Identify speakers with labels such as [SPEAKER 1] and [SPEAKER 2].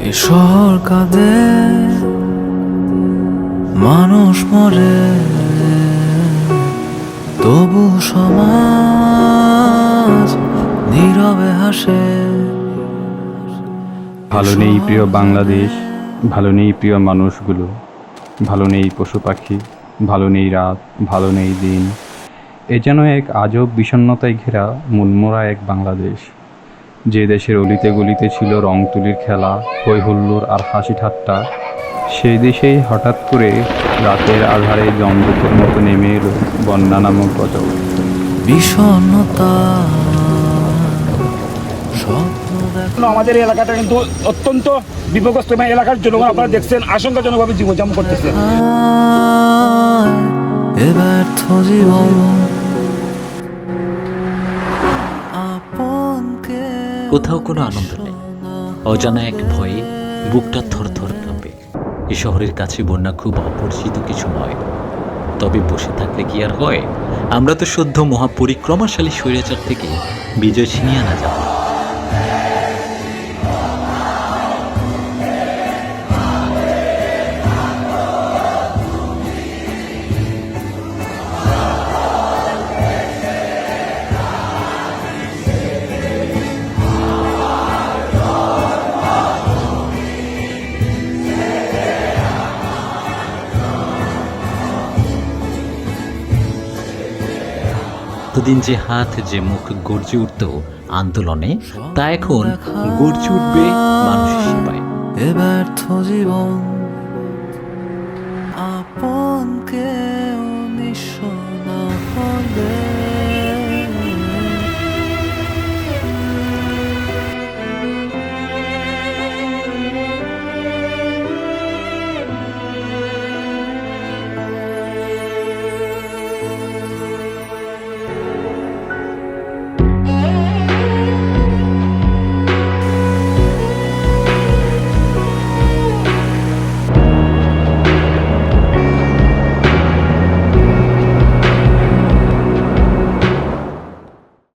[SPEAKER 1] এ শহর কাঁদে, মানুষ মরে, তবু সমাজ নীরবে হাসে।
[SPEAKER 2] ভালো নেই প্রিয় বাংলাদেশ, ভালো নেই প্রিয় মানুষগুলো, ভালো নেই পশু পাখি, ভালো নেই রাত, ভালো নেই দিন। এ যেন এক আজব বিষণ্ণতায় ঘেরা মনমরা এক বাংলাদেশ, যে দেশের অলিতে গলিতে ছিল রং তুলির খেলা, হই হুল্লোড় আর হাসি ঠাট্টা। সেই দেশেই হঠাৎ করে রাতের আধারে যমদূতের মতো নেমে এলো বন্যা নামক গজব।
[SPEAKER 1] বিষণ্ণতা স্বপ্ন দেখো।
[SPEAKER 3] আমাদের এই এলাকাটা কিন্তু অত্যন্ত বিপদগ্রস্ত এবং এলাকার জনগণ আপনারা দেখছেন আশঙ্কাজনকভাবে জীবনযাপন করতেছে।
[SPEAKER 1] এ ব্যর্থ জীবন আপনকে
[SPEAKER 4] কোথাও কোনো আনন্দ নেই, অজানা এক ভয়ে বুকটা থরথর কাঁপে। এ শহরের কাছে বন্যা খুব অপরিচিত কিছু নয়, তবে বসে থাকলে কি আর হয়? আমরা তো সদ্য মহাপরিক্রমাশালী স্বৈরাচার থেকে বিজয় ছিনিয়ে আনা যাব। এতদিন যে হাত যে মুখ গর্জে উঠত আন্দোলনে, তা এখন গর্জে উঠবে মানুষের সেবায়।
[SPEAKER 1] এ ব্যর্থ জীবন